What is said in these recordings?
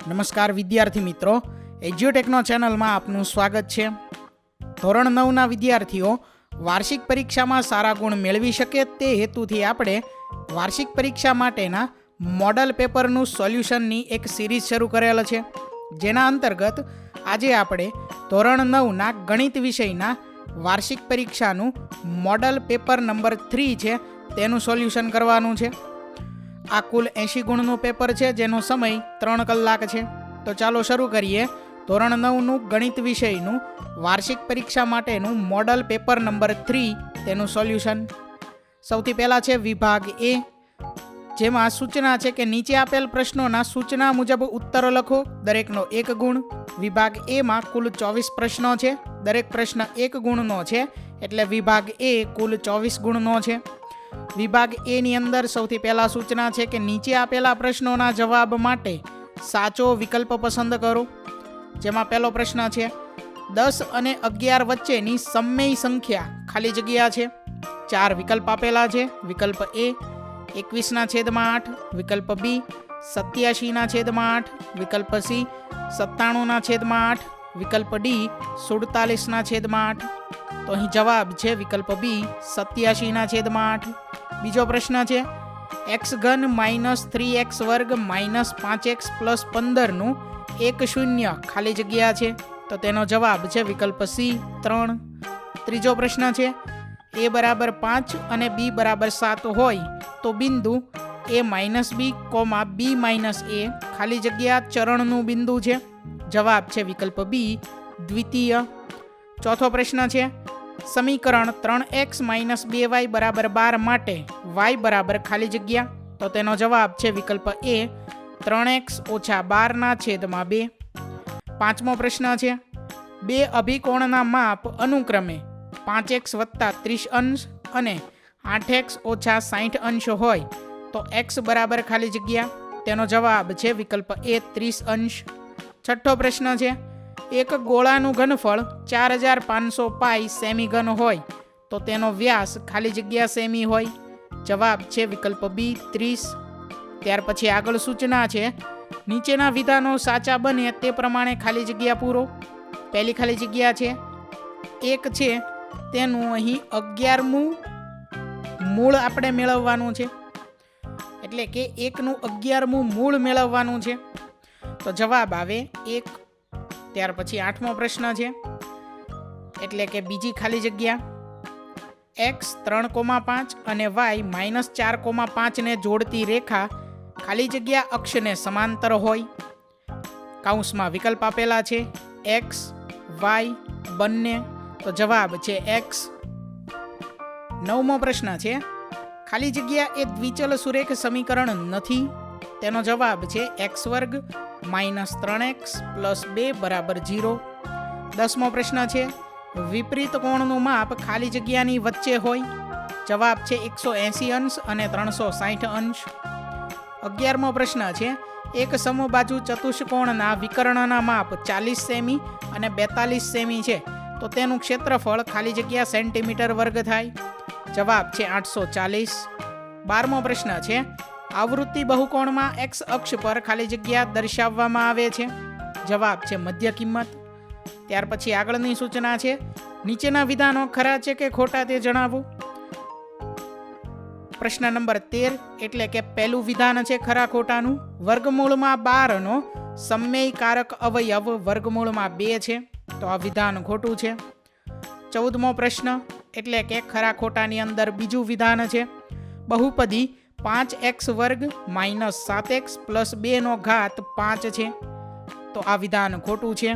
નમસ્કાર વિદ્યાર્થી મિત્રો, એજ્યુટેકનો ચેનલમાં આપનું સ્વાગત છે। ધોરણ 9ના વિદ્યાર્થીઓ વાર્ષિક પરીક્ષામાં સારા ગુણ મેળવી શકે તે હેતુથી આપણે વાર્ષિક પરીક્ષા માટેના મોડલ પેપરનું સોલ્યુશનની એક સિરીઝ શરૂ કરેલ છે, જેના અંતર્ગત આજે આપણે ધોરણ 9ના ગણિત વિષયના વાર્ષિક પરીક્ષાનું મોડલ પેપર નંબર 3 છે તેનું સોલ્યુશન કરવાનું છે। આ કુલ 80 ગુણનું પેપર છે, જેનો સમય 3 કલાક છે। તો ચાલો શરૂ કરીએ ધોરણ 9નું ગણિત વિષયનું વાર્ષિક પરીક્ષા માટેનું મોડલ પેપર નંબર 3 તેનું સોલ્યુશન। સૌથી પહેલાં છે વિભાગ એ, જેમાં સૂચના છે કે નીચે આપેલ પ્રશ્નોના સૂચના મુજબ ઉત્તરો લખો, દરેકનો 1 ગુણ। વિભાગ એમાં કુલ 24 પ્રશ્નો છે, દરેક પ્રશ્ન 1 ગુણનો છે, એટલે વિભાગ એ કુલ 24 ગુણનો છે। વિભાગ એ ની અંદર સૌથી પહેલા સૂચના છે કે નીચે આપેલા પ્રશ્નોના જવાબ માટે સાચો વિકલ્પ પસંદ કરો, જેમાં પહેલો પ્રશ્ન છે 10 અને 11 વચ્ચેની સમમેય સંખ્યા ખાલી જગ્યા છે। 4 વિકલ્પ આપેલા છે। વિકલ્પ એ 21/8, વિકલ્પ બી 87/8, વિકલ્પ સી 97/8, વિકલ્પ ડી 47/8। તો અહીં જવાબ છે વિકલ્પ બી 87/8। બીજો પ્રશ્ન છે x3 -3x² -5x + 15 એક શૂન્ય ખાલી જગ્યા છે, તો તેનો જવાબ છે વિકલ્પ સી 3। ત્રીજો પ્રશ્ન છે a = 5 અને b = 7 હોય તો બિંદુ a - b, b - a ખાલી જગ્યા ચરણનું બિંદુ છે, જવાબ છે વિકલ્પ બી દ્વિતીય। ચોથો પ્રશ્ન છે સમીકરણ 3x - 2y = 12 માટે y બરાબર ખાલી જગ્યા, તો તેનો જવાબ છે વિકલ્પ એ 3x - 12/2। પાંચમો પ્રશ્ન છે બે અભિકોણના માપ અનુક્રમે 5x + 30 અંશ અને 8x - 60 અંશ હોય તો x બરાબર ખાલી જગ્યા, તેનો જવાબ છે વિકલ્પ એ 30 અંશ। છઠ્ઠો પ્રશ્ન છે એક ગોળાનું ઘનફળ 4500 પાઈ સેમી ઘન હોય તો તેનો વ્યાસ ખાલી જગ્યા સેમી હોય, જવાબ છે વિકલ્પ બી 30। ત્યાર પછી આગળ સૂચના છે નીચેના વિધાનો સાચા બને તે પ્રમાણે ખાલી જગ્યા પૂરો। પહેલી ખાલી જગ્યા છે 1 છે તેનું અહીં 11મું મૂળ આપણે મેળવવાનું છે, એટલે કે 1નું 11મું મૂળ મેળવવાનું છે, તો જવાબ આવે 1। ત્યાર પછી 8મો પ્રશ્ન છે, એટલે કે બીજી ખાલી જગ્યા x 3,5 અને y -4,5 ને જોડતી રેખા ખાલી જગ્યા અક્ષને સમાંતર હોય। કૌંસમાં વિકલ્પ આપેલા છે x, y બંને, તો જવાબ છે x। 9મો પ્રશ્ન છે ખાલી જગ્યા એ દ્વિચલ સુરેખ સમીકરણ નથી, તેનો જવાબ છે x² - 3x + 2 = 0। 10મો પ્રશ્ન છે વિપરીત કોણનું માપ ખાલી જગ્યાની વચ્ચે હોય, જવાબ છે 180 અંશ અને 360 અંશ। 11મો પ્રશ્ન છે એક સમબાજુ ચતુષ્કોણના વિકર્ણના માપ 40 સેમી અને 42 સેમી છે તો તેનું ક્ષેત્રફળ ખાલી જગ્યા સેન્ટીમીટર² થાય, જવાબ છે 840। 12મો પ્રશ્ન છે આવૃત્તિ બહુકોણમાં x અક્ષ પર ખાલી જગ્યા દર્શાવવામાં આવે છે, જવાબ છે મધ્ય કિંમત। ત્યાર પછી આગળની સૂચના છે નીચેના વિધાનો ખરા છે કે ખોટા તે જણાવો। પ્રશ્ન નંબર 13, એટલે કે પહેલું વિધાન છે ખરા ખોટાનું, વર્ગમૂળમાં 12નો સમમેયકારક અવયવ વર્ગમૂળમાં 2 છે, તો આ વિધાન ખોટું છે। 14મો પ્રશ્ન, એટલે કે ખરા ખોટાની અંદર બીજું વિધાન છે બહુપદી 5x² - 7x + 2 છે, તો આ વિધાન ખોટું છે।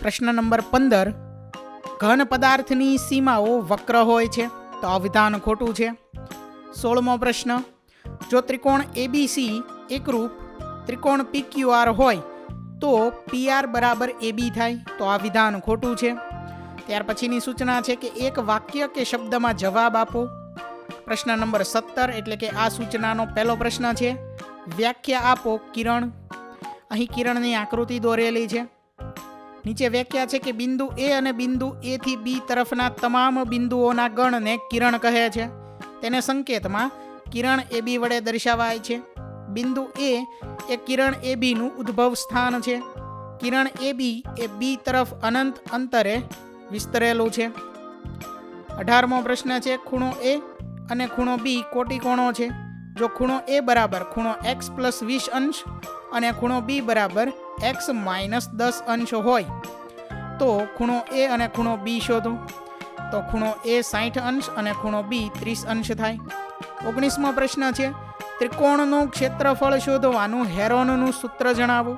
પ્રશ્ન નંબર 15, ઘન પદાર્થની સીમાઓ વક્ર હોય છે, તો આ વિધાન ખોટું છે। 16મો પ્રશ્ન, જો ત્રિકોણ ABC એકરૂપ ત્રિકોણ PQR હોય તો PR = AB થાય, તો આ વિધાન ખોટું છે। ત્યાર પછીની સૂચના છે કે એક વાક્ય કે શબ્દમાં જવાબ આપો। પ્રશ્ન નંબર 17, એટલે કે આ સૂચનાનો પહેલો પ્રશ્ન છે વ્યાખ્યા આપો કિરણ। અહીં કિરણની આકૃતિ દોરેલી છે, નીચે વ્યાખ્યા છે કે બિંદુ A અને બિંદુ A થી B તરફના તમામ બિંદુઓના ગણને કિરણ કહે છે, તેને સંકેતમાં કિરણ AB વડે દર્શાવાય છે। બિંદુ એ કિરણ AB નું ઉદ્ભવ સ્થાન છે. કિરણ AB એ B તરફ અનંત અંતરે વિસ્તરેલું છે. 18મો પ્રશ્ન છે, ખૂણો A અને ખૂણો B કોટિકોણો છે. જો ખૂણો A બરાબર ખૂણો x + 20 અંશ અને ખૂણો B બરાબર x - 10 અંશ હોય તો ખૂણો A અને ખૂણો B શોધો. તો ખૂણો A 60 અંશ અને ખૂણો B 30 અંશ થાય. 19મો પ્રશ્ન છે, ત્રિકોણનું ક્ષેત્રફળ શોધવાનું હેરોનનું સૂત્ર જણાવો.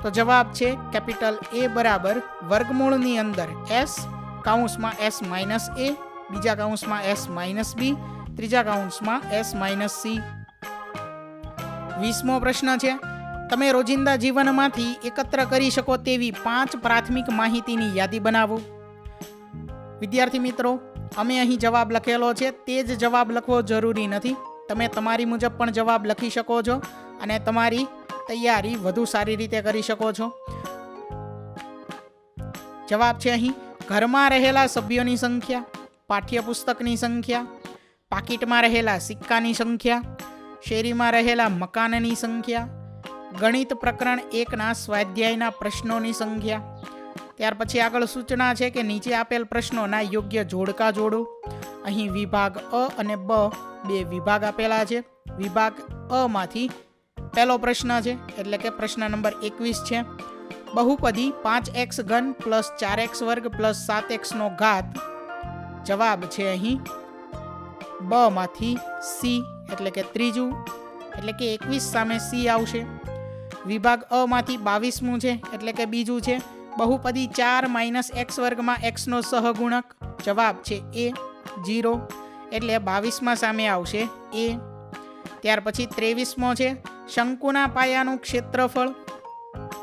તો જવાબ છે કેપિટલ A બરાબર વર્ગમૂળની અંદર s કૌંસમાં s - a, બીજા કૌંસમાં s - b, ત્રીજા કૌંસમાં s - c. 20મો પ્રશ્ન છે, તમે રોજિંદા જીવનમાંથી એકત્ર કરી શકો તેવી 5 પ્રાથમિક માહિતીની યાદી બનાવો. વિદ્યાર્થી મિત્રો, અમે અહીં જવાબ લખેલો છે તે જ જવાબ લખવો જરૂરી નથી. તમે તમારી મુજબ પણ જવાબ લખી શકો છો અને તમારી તૈયારી વધુ સારી રીતે કરી શકો છો. જવાબ છે અહીં ઘરમાં રહેલા સભ્યોની સંખ્યા, પાઠ્યપુસ્તકની સંખ્યા, પાકીટમાં રહેલા સિક્કાની સંખ્યા, શેરીમાં રહેલા મકાનની સંખ્યા, ગણિત પ્રકરણ 1ના સ્વાધ્યાયના પ્રશ્નોની સંખ્યા. ત્યાર પછી આગળ સૂચના છે કે નીચે આપેલ પ્રશ્નોના યોગ્ય જોડકા જોડો. અહીં વિભાગ અ અને બ બે વિભાગ આપેલા છે. વિભાગ અ માંથી પહેલો પ્રશ્ન છે એટલે કે પ્રશ્ન નંબર 21 છે. બહુપદી 5x³ + 4x² + 7x નો ઘાત. જવાબ છે અહીં બ માંથી c એટલે કે ત્રીજું, એટલે કે 21 સામે c આવશે. વિભાગ અ માંથી 22મું છે એટલે કે બીજું છે. બહુપદી 4 - x² માં x નો સહગુણક. જવાબ છે a 0 એટલે 22માં સામે આવશે a. ત્યાર પછી 23મો છે શંકુના પાયાનું ક્ષેત્રફળ.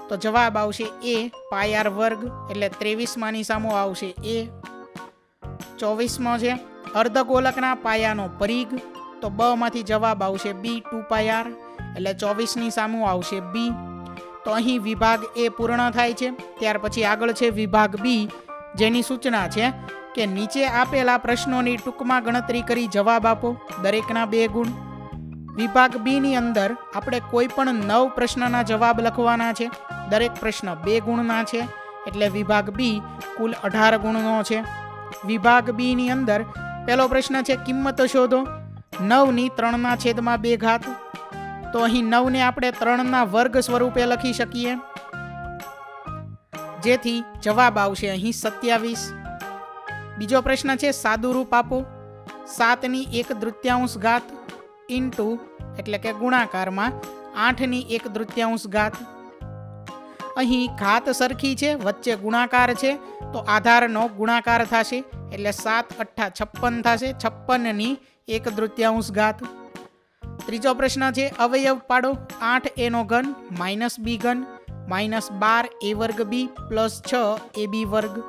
તો જવાબ આવશે a πr² એટલે 23માની સામો આવશે a. 24મો છે અર્ધગોલકના પાયાનો પરિઘ. તો બ માંથી જવાબ આવશે b 2πr એટલે 24ની સામું આવશે b. તો અહીં વિભાગ એ પૂર્ણ થાય છે. ત્યાર પછી આગળ છે વિભાગ બી, જેની સૂચના છે કે નીચે આપેલા પ્રશ્નોની ટૂંકમાં ગણતરી કરી જવાબ આપો, દરેકના 2 ગુણ. વિભાગ બી ની અંદર આપણે કોઈ પણ 9 પ્રશ્નના જવાબ લખવાના છે. દરેક પ્રશ્ન 2 ગુણના છે એટલે વિભાગ બી કુલ 18 ગુણનો છે. વિભાગ બી ની અંદર પહેલો પ્રશ્ન છે કિંમત શોધો 9ની 3/2. તો અહીં 9ને આપણે 3ના વર્ગ સ્વરૂપે લખી શકીએ, જેથી જવાબ આવશે અહીં 27. બીજો પ્રશ્ન છે સાદુરૂપ આપો 7ની 1/3 ઇન્ટુ એટલે કે ગુણાકારમાં 8ની 1/3. અહીં ઘાત સરખી છે, વચ્ચે ગુણાકાર છે તો આધારનો ગુણાકાર થશે એટલે 7 × 8 = 56 થશે. 56ની 1/3. ત્રીજો પ્રશ્ન છે અવયવ પાડો 8a³ - b³ -12a² b + 6ab².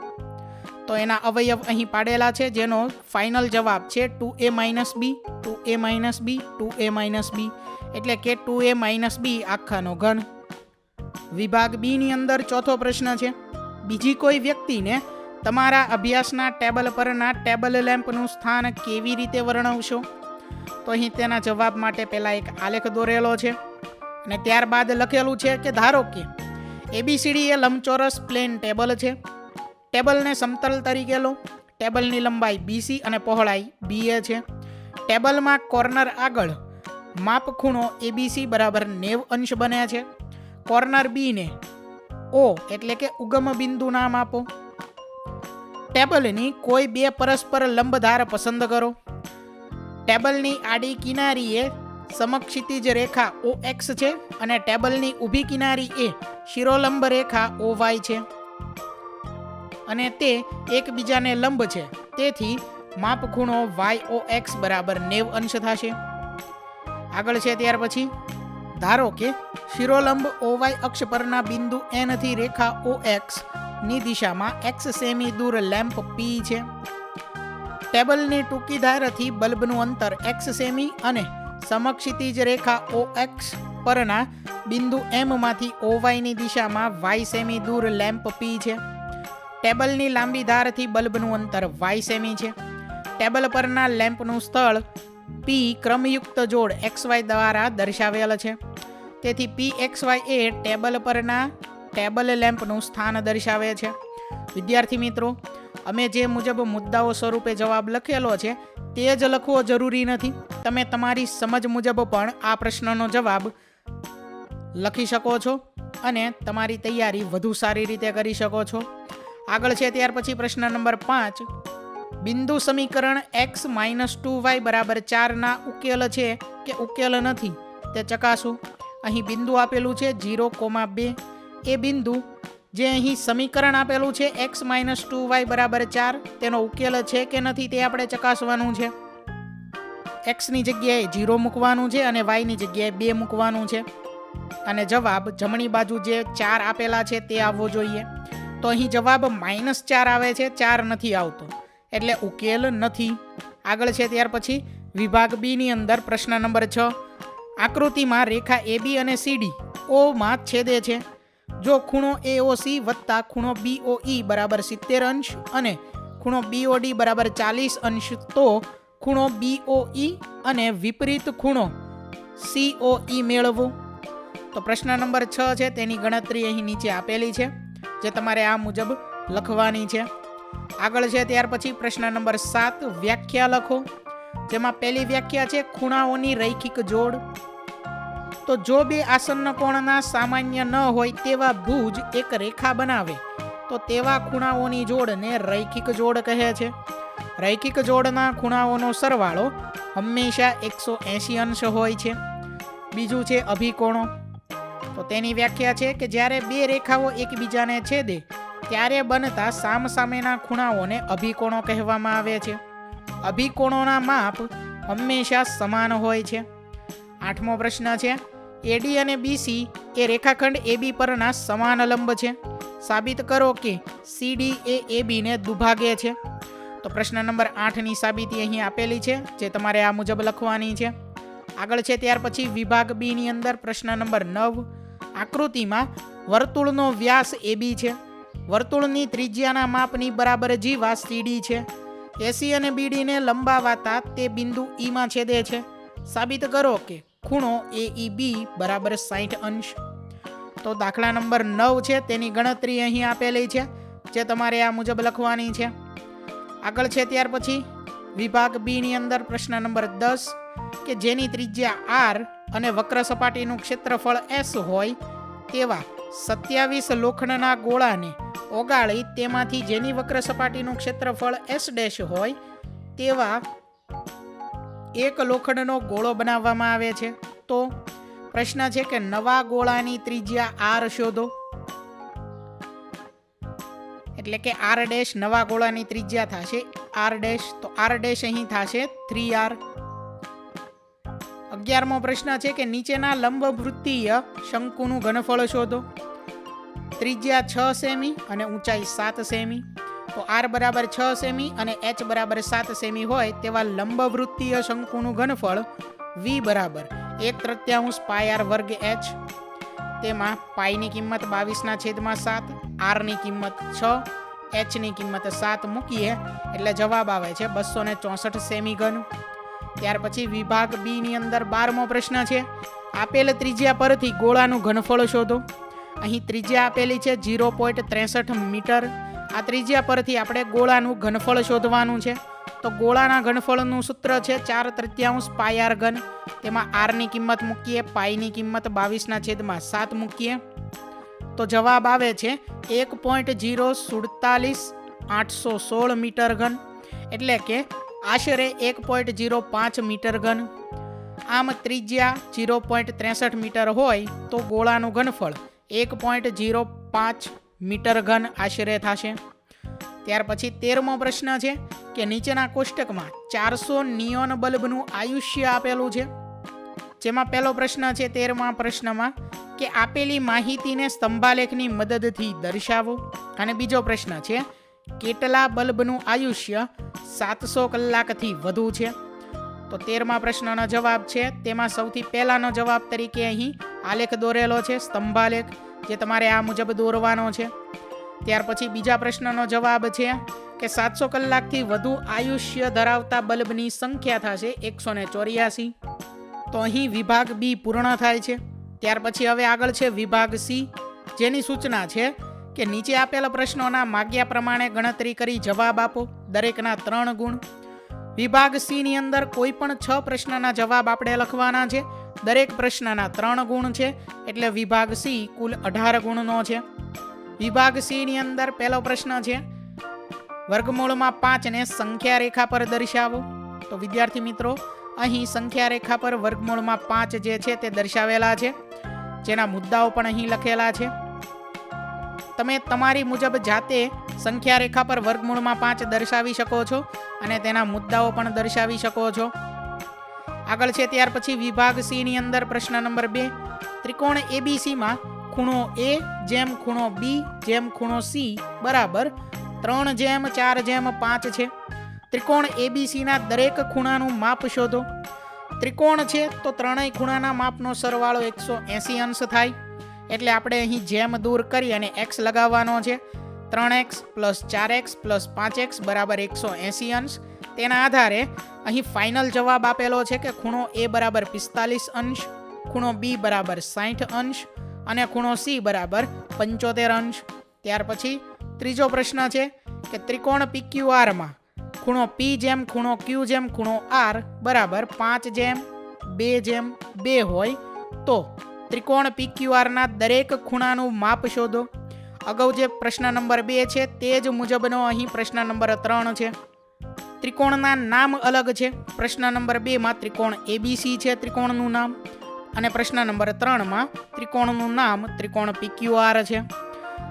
તો એના અવયવ અહીં પાડેલા છે, જેનો ફાઇનલ જવાબ છે 2a - b 2a - b 2a - b એટલે કે 2a - b આખાનો ઘન. વિભાગ બી ની અંદર ચોથો પ્રશ્ન છે બીજી કોઈ વ્યક્તિને તમારા અભ્યાસના ટેબલ પરના ટેબલ લેમ્પનું સ્થાન કેવી રીતે વર્ણવશો. તો અહીં તેના જવાબ માટે પહેલા એક આલેખ દોરેલો છે અને ત્યારબાદ લખેલું છે કે ધારો કે ABCD એ લંબચોરસ પ્લેન ટેબલ છે. ટેબલને સમતલ તરીકે લો. ટેબલની લંબાઈ BC અને પહોળાઈ BA છે. ટેબલમાં કોર્નર આગળ માપ ખૂણો ABC બરાબર 90 અંશ બને છે. કોર્નર B ને O એટલે કે ઉગમ બિંદુ નામ આપો. ટેબલની કોઈ 2 પરસ્પર લંબધાર પસંદ કરો. ટેબલની આડી કિનારીએ સમક્ષિતિજ રેખા OX છે અને ટેબલની ઊભી કિનારી એ શિરોલંબ રેખા OY છે અને તે એકબીજાને લંબ છે. તેથી માપ ખૂણો YOX બરાબર 90 અંશ થશે. આગળ છે ત્યાર પછી ધારો કે શિરોલંબ OY અક્ષ પરના બિંદુ N થી રેખા OX ની દિશામાં x સેમી દૂર લેમ્પ P છે. ટેબલની ટૂંકી ધારથી બલ્બનું અંતર x સેમી અને સમક્ષિતિજ રેખા OX પરના બિંદુ M માંથી OY ની દિશામાં y સેમી દૂર લેમ્પ P છે. ટેબલની લાંબી ધારથી બલ્બનું અંતર y સેમી છે. ટેબલ પરના લેમ્પનું સ્થળ પી ક્રમયુક્ત જોડ XY દ્વારા દર્શાવેલ છે. તેથી PXY એ ટેબલ પરના ટેબલ લેમ્પનું સ્થાન દર્શાવે છે. વિદ્યાર્થી મિત્રો, અમે જે મુજબ મુદ્દાઓ સ્વરૂપે જવાબ લખેલો છે તે જ લખવો જરૂરી નથી. તમે તમારી સમજ મુજબ પણ આ પ્રશ્નનો જવાબ લખી શકો છો અને તમારી તૈયારી વધુ સારી રીતે કરી શકો છો. આગળ છે ત્યાર પછી પ્રશ્ન નંબર 5. બિંદુ સમીકરણ x - 2y = 4 ના ઉકેલ છે કે ઉકેલ નથી તે ચકાસો. અહીં બિંદુ આપેલું છે 0,2. એ બિંદુ જે અહીં સમીકરણ આપેલું છે x - 2y = 4 તેનો ઉકેલ છે કે નથી તે આપણે ચકાસવાનું છે. x ની જગ્યાએ 0 મૂકવાનું છે અને y ની જગ્યાએ 2 મૂકવાનું છે અને જવાબ જમણી બાજુ જે 4 આપેલા છે તે આવવો જોઈએ. તો અહીં જવાબ -4 આવે છે, 4 નથી આવતો, એટલે ઉકેલ નથી. આગળ છે ત્યાર પછી વિભાગ બી ની અંદર પ્રશ્ન નંબર 6. આકૃતિમાં રેખા AB અને CD O માં છેદે છે. જો ખૂણો AOC વત્તા ખૂણો BOE બરાબર 70 અંશ અને ખૂણો BOD બરાબર 40 અંશ, તો ખૂણો BOE અને વિપરીત ખૂણો COE મેળવો. તો પ્રશ્ન નંબર 6 છે તેની ગણતરી અહીં નીચે આપેલી છે, જે તમારે આ મુજબ લખવાની છે. આગળ છે ત્યાર પછી પ્રશ્ન નંબર 7. વ્યાખ્યા લખો. જેમાં પહેલી વ્યાખ્યા છે ખૂણાઓની રૈખિક જોડ. તો જો બે આસન્ન કોણના સામાન્ય ન હોય તેવા ભુજ એક રેખા બનાવે તો તેવા ખૂણાઓની જોડને રૈખિક જોડ કહે છે. રૈખિક જોડના ખૂણાઓનો સરવાળો હંમેશા 180 અંશ હોય છે. બીજું છે અભિકોણો. તો તેની વ્યાખ્યા છે કે જ્યારે બે રેખાઓ એકબીજાને છેદે ત્યારે બનતા સામસામેના ખૂણાઓને અભિકોણો કહેવામાં આવે છે. અભિકોણોના માપ હંમેશા સમાન હોય છે. 8મો પ્રશ્ન છે AD અને BC એ રેખાખંડ AB પરના સમાન લંબ છે. સાબિત કરો કે CD એ AB ને દુભાગે છે. તો પ્રશ્ન નંબર 8 ની સાબિતી અહીં આપેલી છે, જે તમારે આ મુજબ લખવાની છે. આગળ છે ત્યાર પછી વિભાગ બી ની અંદર પ્રશ્ન નંબર 9. આકૃતિમાં વર્તુળનો વ્યાસ AB છે. વર્તુળની ત્રિજ્યાના માપની બરાબર જીવા CD છે. AC અને BD ને લંબાવાતા તે બિંદુ E માં છેદે છે. સાબિત કરો કે ખૂણો AEB બરાબર 60 અંશ. તો દાખલા નંબર 9 છે તેની ગણતરી અહીં આપેલી છે, જે તમારે આ મુજબ લખવાની છે. આગળ છે ત્યાર પછી વિભાગ બી ની અંદર પ્રશ્ન નંબર 10 કે જેની ત્રિજ્યા R અને વક્ર સપાટીનું ક્ષેત્રફળ S હોય તેવા 27 લોખંડના ગોળાને ઓગાળી તેમાંથી જેની વક્ર સપાટીનું ક્ષેત્રફળ S' હોય તેવા એક લોખંડનો ગોળો બનાવવામાં આવે છે. તો પ્રશ્ન છે કે નવા ગોળાની ત્રિજ્યા R શોધો. એટલે કે R' નવા ગોળાની ત્રિજ્યા થશે R'. તો R' અહીં થશે 3R. 11મો પ્રશ્ન છે કે નીચેના લંબવૃત્તીય શંકુનું ઘનફળ શોધો. ત્રિજ્યા 6 સેમી અને ઊંચાઈ 7 સેમી. તો R બરાબર 6 સેમી અને H બરાબર 7 સેમી હોય તેવા લંબવૃત્તીય શંકુનું ઘનફળ V બરાબર 1/3 πr² H. તેમાં પાઈની કિંમત 22/7, R ની કિંમત 6, H ની કિંમત 7 મૂકીએ એટલે જવાબ આવે છે 264 સેમી ઘન. ત્યાર પછી વિભાગ બી ની અંદર 12મો પ્રશ્ન છે આપેલ ત્રિજ્યા પરથી ગોળાનું ઘનફળ શોધો. અહીં ત્રિજ્યા આપેલી છે 0.63 મીટર. આ ત્રિજ્યા પરથી આપણે ગોળાનું ઘનફળ શોધવાનું છે. તો ગોળાના ઘનફળનું સૂત્ર છે 4/3 πr². તેમાં R ની કિંમત મૂકીએ, પાઈની કિંમત 22/7 મૂકીએ તો જવાબ આવે છે 1.047816 મીટર ઘન, એટલે કે આશરે 1.05 મીટર ઘન. આમ ત્રિજ્યા 0.63 મીટર હોય તો ગોળાનું ઘનફળ 1.05 મીટર ઘન આશરે થશે. ત્યાર પછી 13મો પ્રશ્ન છે કે નીચેના કોષ્ટકમાં 400 નિયોન બલ્બનું આયુષ્ય આપેલું છે. જેમાં પહેલો પ્રશ્ન છે 13મા પ્રશ્નમાં કે આપેલી માહિતીને સ્તંભાલેખની મદદથી દર્શાવો. અને બીજો પ્રશ્ન છે કેટલા બલ્બનું આયુષ્ય 700 કલાકથી વધુ છે. તો 13મા પ્રશ્નનો જવાબ છે તેમાં સૌથી પહેલાનો જવાબ તરીકે અહીં આલેખ દોરેલો છે, સ્તંભાલેખ, જે તમારે આ મુજબ દોરવાનો છે. ત્યાર પછી બીજા પ્રશ્નનો જવાબ છે કે 700 કલાકથી વધુ આયુષ્ય ધરાવતા બલ્બની સંખ્યા થશે 184. તો અહીં વિભાગ બી પૂર્ણ થાય છે. ત્યાર પછી હવે આગળ છે વિભાગ સી, જેની સૂચના છે કે નીચે આપેલા પ્રશ્નોના માગ્યા પ્રમાણે ગણતરી કરી જવાબ આપો. દરેકના 3 ગુણ. વિભાગ સી ની અંદર કોઈ પણ 6 પ્રશ્નના જવાબ આપણે લખવાના છે. દરેક પ્રશ્નના 3 ગુણ છે, એટલે વિભાગ સી કુલ 18 ગુણનો છે. વિભાગ સી ની અંદર પહેલો પ્રશ્ન છે વર્ગમૂળમાં 5 ને સંખ્યા રેખા પર દર્શાવો. તો વિદ્યાર્થી મિત્રો, અહીં સંખ્યા રેખા પર વર્ગમૂળમાં 5 જે છે તે દર્શાવેલા છે, જેના મુદ્દાઓ પણ અહીં લખેલા છે. તમે તમારી મુજબ જાતે સંખ્યા રેખા પર વર્ગમૂળમાં 5 દર્શાવી શકો છો અને તેના મુદ્દાઓ પણ દર્શાવી શકો છો. આગળ છે ત્યાર પછી વિભાગ સી ની અંદર પ્રશ્ન નંબર 2, ત્રિકોણ એબીસીમાં ખૂણો એ જેમ ખૂણો બી જેમ ખૂણો સી બરાબર 3/4/5 છે. ત્રિકોણ એબીસીના દરેક ખૂણાનું માપ શોધો. ત્રિકોણ છે તો ત્રણેય ખૂણાના માપનો સરવાળો 180 અંશ થાય, એટલે આપણે અહીં જેમ દૂર કરી અને x લગાવવાનો છે. 3x + 4x + 5x બરાબર 180 અંશ. તેના આધારે અહીં ફાઇનલ જવાબ આપેલો છે કે ખૂણો એ બરાબર 45 અંશ, ખૂણો બી બરાબર 60 અંશ અને ખૂણો સી બરાબર 75 અંશ. ત્યાર પછી ત્રીજો પ્રશ્ન છે કે ત્રિકોણ PQRમાં ખૂણો P જેમ ખૂણો Q જેમ ખૂણો R બરાબર 5/2/2 હોય તો ત્રિકોણ PQRના દરેક ખૂણાનું માપ શોધો. અગાઉ જે પ્રશ્ન નંબર 2 છે તે જ મુજબનો અહીં પ્રશ્ન નંબર 3 છે. ત્રિકોણના નામ અલગ છે. પ્રશ્ન નંબર 2માં ત્રિકોણ ABC છે ત્રિકોણનું નામ, અને પ્રશ્ન નંબર 3માં ત્રિકોણનું નામ ત્રિકોણ PQR છે.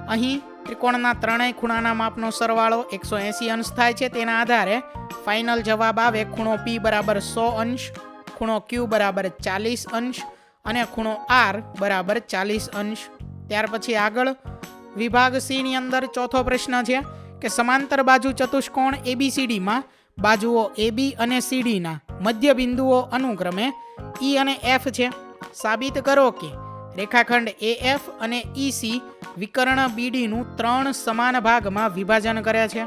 અહીં ત્રિકોણના ત્રણેય ખૂણાના માપનો સરવાળો 180 અંશ થાય છે. તેના આધારે ફાઇનલ જવાબ આવે ખૂણો P બરાબર 100 અંશ, ખૂણો Q બરાબર 40 અંશ અને ખૂણો R બરાબર 40 અંશ. ત્યાર પછી આગળ વિભાગ સી ની અંદર ચોથો પ્રશ્ન છે કે સમાંતર બાજુ ચતુષ્કોણ ABCDમાં બાજુઓ AB અને CDના મધ્ય બિંદુઓ અનુક્રમે E અને F છે. સાબિત કરો કે રેખાખંડ AF અને EC વિકર્ણ BDનું 3 સમાન ભાગમાં વિભાજન કરે છે.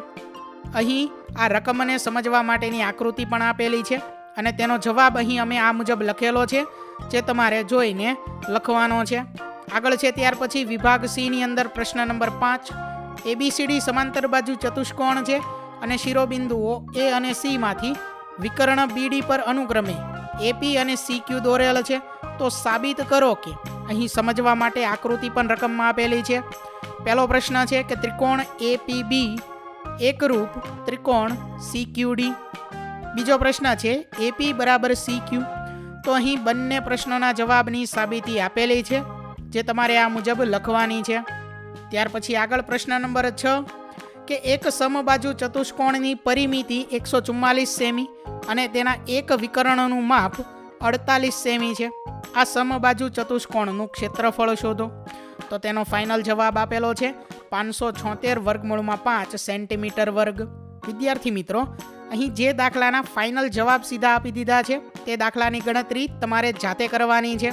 અહીં આ રકમને સમજવા માટેની આકૃતિ પણ આપેલી છે અને તેનો જવાબ અહીં અમે આ મુજબ લખેલો છે, જે તમારે જોઈને લખવાનો છે. આગળ છે ત્યાર પછી વિભાગ સી ની અંદર પ્રશ્ન નંબર 5, ABCD સમાંતર બાજુ ચતુષ્કોણ છે અને શિરોબિંદુઓ A અને C માંથી વિકર્ણ BD પર અનુક્રમે AP અને CQ દોરેલ છે. તો સાબિત કરો કે અહીં સમજવા માટે આકૃતિ પણ રકમમાં આપેલી છે. પહેલો પ્રશ્ન છે કે ત્રિકોણ APB એકરૂપ ત્રિકોણ CQD. બીજો પ્રશ્ન છે AP બરાબર CQ. તો અહીં બંને પ્રશ્નોના જવાબની સાબિતી આપેલી છે, જે તમારે આ મુજબ લખવાની છે. ત્યાર પછી આગળ પ્રશ્ન નંબર 6 કે એક સમબાજુ ચતુષ્કોણની પરિમિતિ 144 સેમી અને તેના એક વિકર્ણનું માપ 48 સેમી છે. આ સમબાજુ ચતુષ્કોણનું ક્ષેત્રફળ શોધો. તો તેનો ફાઇનલ જવાબ આપેલો છે 576/5 સેન્ટીમીટર વર્ગ. વિદ્યાર્થી મિત્રો, અહીં જે દાખલાના ફાઇનલ જવાબ સીધા આપી દીધા છે તે દાખલાની ગણતરી તમારે જાતે કરવાની છે.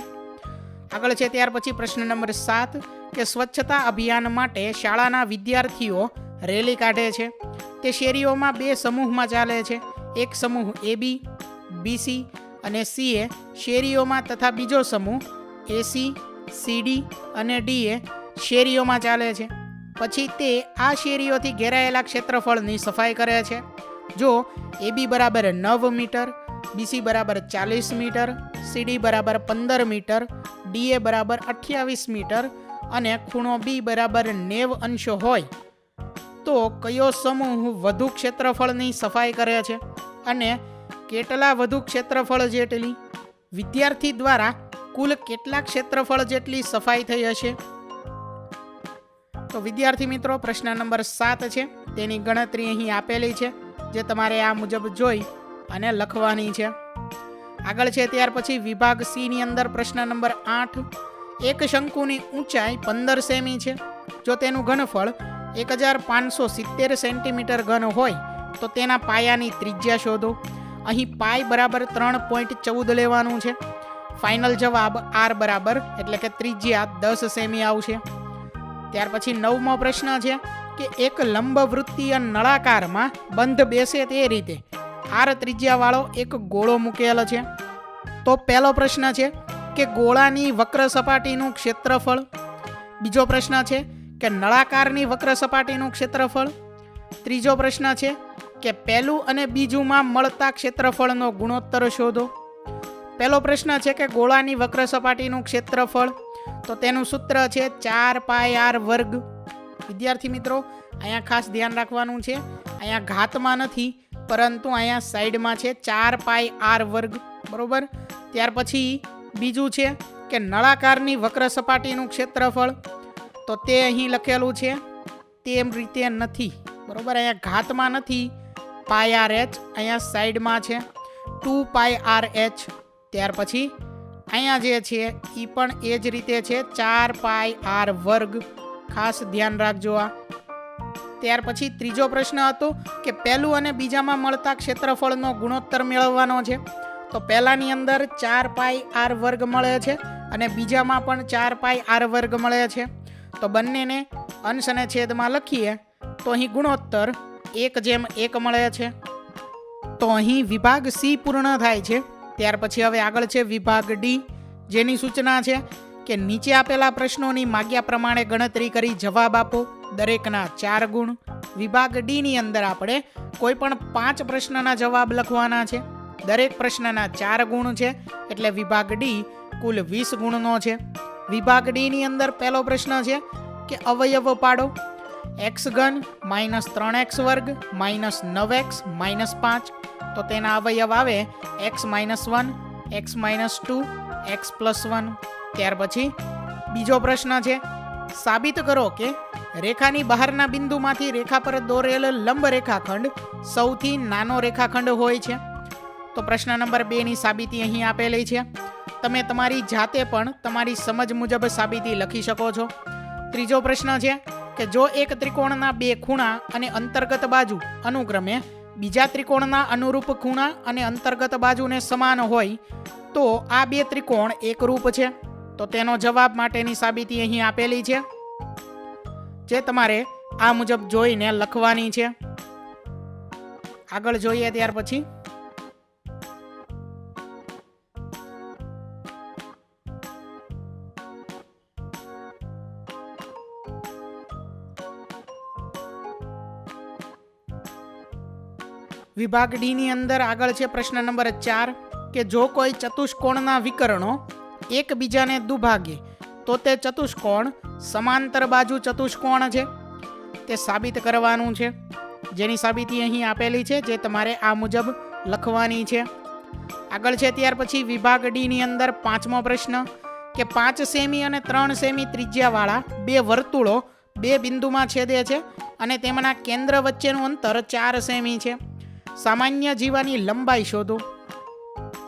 આગળ છે ત્યાર પછી પ્રશ્ન નંબર 7 કે સ્વચ્છતા અભિયાન માટે શાળાના વિદ્યાર્થીઓ રેલી કાઢે છે. તે શેરીઓમાં 2 સમૂહમાં ચાલે છે. એક સમૂહ AB, BC અને CA શેરીઓમાં તથા બીજો સમૂહ AC, CD અને DA શેરીઓમાં ચાલે છે. પછી તે આ શેરીઓથી ઘેરાયેલા ક્ષેત્રફળની સફાઈ કરે છે. જો AB બરાબર 9 મીટર, BC બરાબર 40 મીટર, CD બરાબર 15 મીટર, DA બરાબર 28 મીટર અને ખૂણો B બરાબર 90 અંશ હોય તો કયો સમૂહ વધુ ક્ષેત્રફળની સફાઈ કરે છે અને કેટલા વધુ ક્ષેત્રફળ જેટલી? વિદ્યાર્થી દ્વારા કુલ કેટલા ક્ષેત્રફળ જેટલી સફાઈ થઈ હશે? તો વિદ્યાર્થી મિત્રો, પ્રશ્ન નંબર 7 છે તેની ગણતરી અહીં આપેલી છે, જે તમારે આ મુજબ જોઈ અને લખવાની છે. આગળ છે ત્યાર પછી વિભાગ સી ની અંદર પ્રશ્ન નંબર 8, એક શંકુની ઊંચાઈ 15 સેમી છે. જો તેનું ઘનફળ 1570 સેન્ટીમીટર ઘન હોય તો તેના પાયાની ત્રિજ્યા શોધો. અહીં પાય બરાબર 3.14 લેવાનું છે. ફાઇનલ જવાબ R બરાબર એટલે કે ત્રિજ્યા 10 સેમી આવશે. ત્યાર પછી 9મો પ્રશ્ન છે કે એક લંબવૃત્તીય નળાકારમાં બંધ બેસે તે રીતે r ત્રિજ્યાવાળો એક ગોળો મૂકેલ છે. તો પહેલો પ્રશ્ન છે કે ગોળાની વક્ર સપાટીનું ક્ષેત્રફળ. બીજો પ્રશ્ન છે કે નળાકારની વક્ર સપાટીનું ક્ષેત્રફળ. ત્રીજો પ્રશ્ન છે કે પહેલું અને બીજુંમાં મળતા ક્ષેત્રફળનો ગુણોત્તર શોધો. પહેલો પ્રશ્ન છે કે ગોળાની વક્ર સપાટીનું ક્ષેત્રફળ, તો તેનું સૂત્ર છે 4πr². વિદ્યાર્થી મિત્રો, અહીંયા ખાસ ધ્યાન રાખવાનું છે, અહીંયા ઘાતમાં નથી પરંતુ અહીંયા સાઈડમાં છે 4πr². બરોબર. ત્યાર પછી બીજું છે કે નળાકારની વક્ર સપાટીનું ક્ષેત્રફળ, તો તે અહીં લખેલું છે તેમ રીતે નથી. બરોબર, અહીંયા ઘાતમાં નથી, πrh અહીંયા સાઈડમાં છે 2πrh. ત્યાર પછી અહીંયા જે છે એ પણ એ જ રીતે છે 4πr². ખાસ ધ્યાન રાખજો આ. ત્યાર પછી ત્રીજો પ્રશ્ન હતો કે પહેલું અને બીજામાં મળતા ક્ષેત્રફળનો ગુણોત્તર મેળવવાનો છે. તો પહેલાની અંદર 4πr² મળે છે અને બીજામાં પણ 4πr² મળે છે. તો બંનેને અંશ અને છેદમાં લખીએ તો અહીં ગુણોત્તર 1:1 મળે છે. તો અહીં વિભાગ C પૂર્ણ થાય છે. ત્યાર પછી હવે આગળ છે વિભાગ D, જેની સૂચના છે કે નીચે આપેલા પ્રશ્નોની માગ્યા પ્રમાણે ગણતરી કરી જવાબ આપો. દરેકના 4 ગુણ. વિભાગ D ની અંદર આપણે કોઈ પણ 5 પ્રશ્નના જવાબ લખવાના છે. દરેક પ્રશ્નના 4 ગુણ છે એટલે વિભાગ D કુલ 20 ગુણનો છે. વિભાગ D ની અંદર પહેલો પ્રશ્ન છે કે અવયવ પાડો. x3 -3x² -9x -5. તો તેના અવયવ આવે x-1, x-2, x+1. ત્યાર પછી બીજો પ્રશ્ન છે સાબિત કરો કે રેખાની બહારના બિંદુમાંથી રેખા પર દોરેલ લંબ રેખાખંડ સૌથી નાનો રેખાખંડ હોય છે. તો પ્રશ્ન નંબર 2 ની સાબિતી અહીં આપેલી છે. તમે તમારી જાતે પણ તમારી સમજ મુજબ સાબિતી લખી શકો છો. ત્રીજો પ્રશ્ન છે કે જો એક ત્રિકોણના 2 ખૂણા અને અંતર્ગત બાજુ અનુક્રમે બીજા ત્રિકોણના અનુરૂપ ખૂણા અને અંતર્ગત બાજુને સમાન હોય તો આ 2 ત્રિકોણ એકરૂપ છે. તો તેનો જવાબ માટેની સાબિતી અહીં આપેલી છે, જે તમારે આ મુજબ જોઈને લખવાની છે. આગળ જોઈએ ત્યાર પછી વિભાગ D ની અંદર આગળ છે પ્રશ્ન નંબર 4 કે જો કોઈ ચતુષ્કોણના વિકર્ણો એકબીજાને દુભાગે તો તે ચતુષ્કોણ સમાંતર બાજુ ચતુષ્કોણ છે. તે સાબિત કરવાનું છે, જેની સાબિતી અહીં આપેલી છે, જે તમારે આ મુજબ લખવાની છે. આગળ છે ત્યાર પછી વિભાગ D ની અંદર 5મો પ્રશ્ન કે 5 સેમી અને 3 સેમી ત્રિજ્યાવાળા 2 વર્તુળો 2 બિંદુમાં છેદે છે અને તેમના કેન્દ્ર વચ્ચેનું અંતર 4 સેમી છે. સામાન્ય જીવાની લંબાઈ શોધો.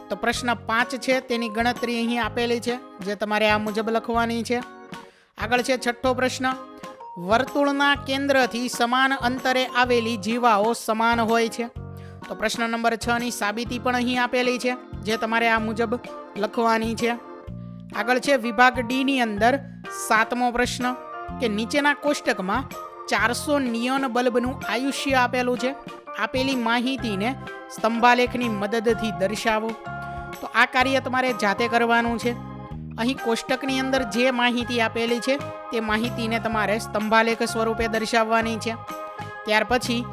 તો પ્રશ્ન 5 છે તેની ગણતરી અહીં આપેલી છે, જે તમારે આ મુજબ લખવાની છે. આગળ છે 6થો પ્રશ્ન વર્તુળના કેન્દ્રથી સમાન અંતરે આવેલી જીવાઓ સમાન હોય છે. તો પ્રશ્ન નંબર 6 ની સાબિતી પણ અહીં આપેલી છે, જે તમારે આ મુજબ લખવાની છે. આગળ છે વિભાગ D ની અંદર 7મો પ્રશ્ન કે નીચેના કોષ્ટકમાં 400 નિયોન બલ્બનું આયુષ્ય આપેલું છે. આપેલી માહિતીને સ્તંભાલેખની મદદથી દર્શાવો. તો આ કાર્ય તમારે જાતે કરવાનું છે. અહીં કોષ્ટકની અંદર જે માહિતી આપેલી છે તે માહિતીને તમારે સ્તંભાલેખ સ્વરૂપે દર્શાવવાની છે. ત્યાર પછી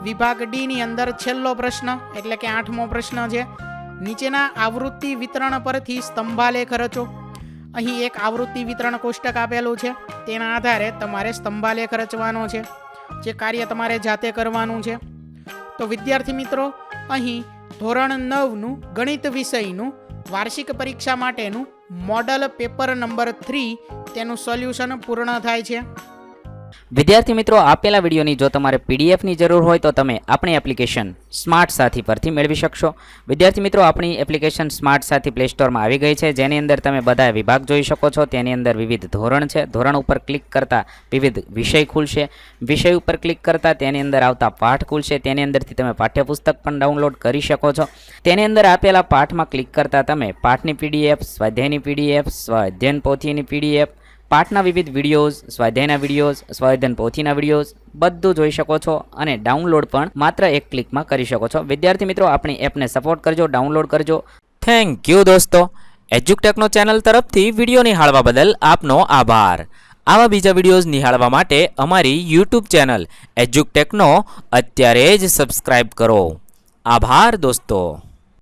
વિભાગ D ની અંદર છેલ્લો પ્રશ્ન એટલે કે 8મો પ્રશ્ન છે નીચેના આવૃત્તિ વિતરણ પરથી સ્તંભાલેખ રચો. અહીં એક આવૃત્તિ વિતરણ કોષ્ટક આપેલું છે, તેના આધારે તમારે સ્તંભાલેખ રચવાનો છે, જે કાર્ય તમારે જાતે કરવાનું છે. તો વિદ્યાર્થી મિત્રો, અહીં ધોરણ 9નું ગણિત વિષયનું વાર્ષિક પરીક્ષા માટેનું મોડલ પેપર નંબર 3 તેનું સોલ્યુશન પૂર્ણ થાય છે. વિદ્યાર્થી મિત્રો, આપેલા વિડીયોની જો તમારે પીડીએફની જરૂર હોય તો તમે આપણી એપ્લિકેશન સ્માર્ટ સાથી પરથી મેળવી શકશો. વિદ્યાર્થી મિત્રો, આપણી એપ્લિકેશન સ્માર્ટ સાથી પ્લે સ્ટોરમાં આવી ગઈ છે, જેની અંદર તમે બધા વિભાગ જોઈ શકો છો. તેની અંદર વિવિધ ધોરણ છે. ધોરણ ઉપર ક્લિક કરતાં વિવિધ વિષય ખુલશે. વિષય ઉપર ક્લિક કરતાં તેની અંદર આવતા પાઠ ખુલશે. તેની અંદરથી તમે પાઠ્યપુસ્તક પણ ડાઉનલોડ કરી શકો છો. તેની અંદર આપેલા પાઠમાં ક્લિક કરતાં તમે પાઠની પીડીએફ, સ્વાધ્યાયની પીડીએફ, સ્વાધ્યાયન પોથીની પીડીએફ, પાઠના વિવિધ વિડીયોઝ, સ્વાધ્યાયના વિડીયોઝ, સ્વાધ્યાયન પોથીના વિડીયોઝ બધું જોઈ શકો છો અને ડાઉનલોડ પણ માત્ર એક ક્લિકમાં કરી શકો છો. વિદ્યાર્થી મિત્રો, આપણી એપને સપોર્ટ કરજો, ડાઉનલોડ કરજો. થેન્ક યુ દોસ્તો. એજ્યુકટેકનો ચેનલ તરફથી વિડીયો નિહાળવા બદલ આપનો આભાર. આવા બીજા વિડીયોઝ નિહાળવા માટે અમારી યુટ્યુબ ચેનલ એજ્યુકટેકનો અત્યારે જ સબસ્ક્રાઇબ કરો. આભાર દોસ્તો.